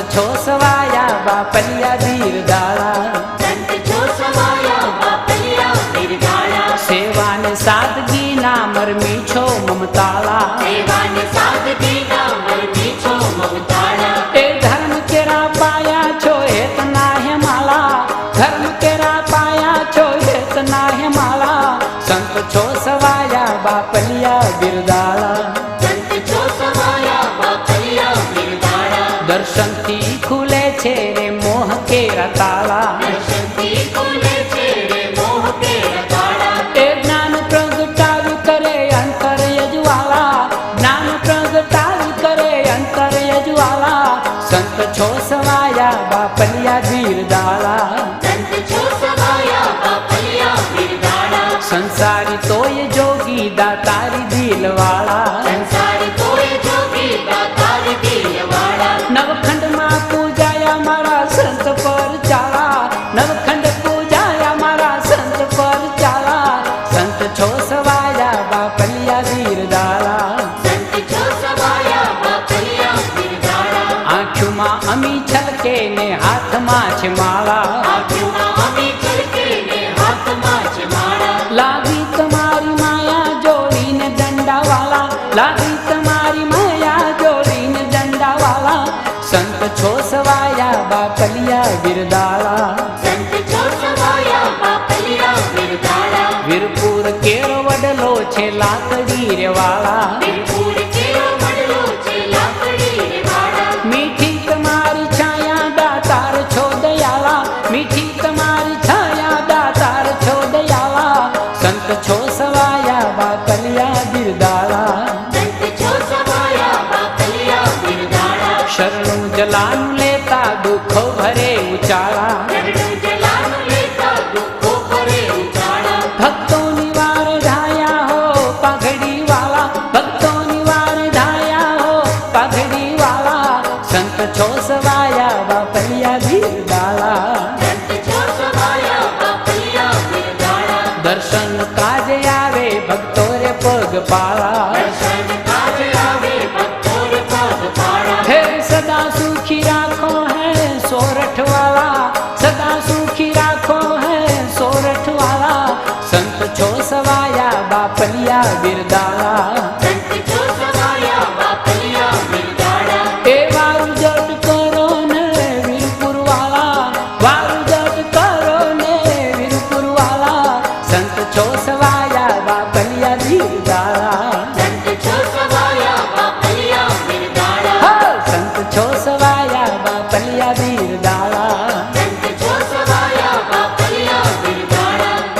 છો સવાયા બાપલિયા ધીરદાળા સંત છો સવાયા બાપલિયા ધીરદાળા સેવાને સાદગીના મરમી છો મમતાળા સેવાને સાદગીના મરમી છો મમતાળા એ ધર્મ કેરા પાયા છો હેતના હે માલા ધર્મ કેરા પાયા છો હેતના હે માલા સંત છો સવાયા બાપલિયા બિરદાળા સંત છો સવાયા બાપલિયા ધીરદાળા દર્શનથી ખુલે છે રે મોહ કેરા તાળા દર્શનથી ખુલે છે રે મોહ કેરા તાળા એ જ્ઞાન પ્રગટાવી કરે અંતર યજવાલા જ્ઞાન પ્રગટાવી કરે અંતર યજવાલા સંત છો સવાયા બાપલિયા ધીરદાળા સંત છો સવાયા બાપલિયા ધીરદાળા સંસારી તોય જોગી દાતારી દિલવાળા સંસારી કોઈ જોગી દાતારી દિલવાળા નવખંડમાં પૂજાયા મારા સંત પર ચાલા નવખંડ પૂજાયા મારા સંત પર ચાલા સંત છો સવાયા બાપલિયા ધીરદાળા સંત છો સવાયા બાપલિયા ધીરદાળા આંખોમાં અમી છલકે ને હાથમાં છે માળા આંખોમાં અમી છલકે ને હાથમાં છે માળા લાગી તમારી માયા જોડીને દંડાવાલા લાગી તમારી માયા જોડીને દંડાવાલા સંત છો સવાયા બાપલિયા બિરદાળા સંત છો સવાયા બાપલિયા ધીરદાળા વીરપુર કેરો વડલો છે લાકડી રે વાળા વીરપુર કેરો વડલો છે લાકડી રે વાળા મીઠી તમારી છાયા દાતાર છો દયાલા મીઠી તમારી છાયા દાતાર છો દયાલા સંત છો સવાયા બાપલિયા બિરદાળા સંત છો સવાયા બાપલિયા ધીરદાળા શરણું જલાનું લેતા દુઃખો ભરે ઉચાળા રડું જલાનું લેતા દુઃખો ભરે ઉજાળા ભક્તોની વાર ધાયા હો પાઘડી વાલા ભક્તોની વાર ધાયા હો પાઘડી વાલા સંત છો સવાયા બાપલિયા ધીરદાળા સંત છો સવાયા બાપલિયા ધીરદાળા દર્શન કાજે આવે ભક્તો રે પગ પાળા દર્શન કાજ આવે ભક્તો રે પગ પાળા હે સદા સુખી રાખો હે સોરઠ વાલા સદા સુખી રાખો હે સોરઠ વાલા સંત છો સવાયા બાપલિયા બિરદાળા સંત છો સવાયા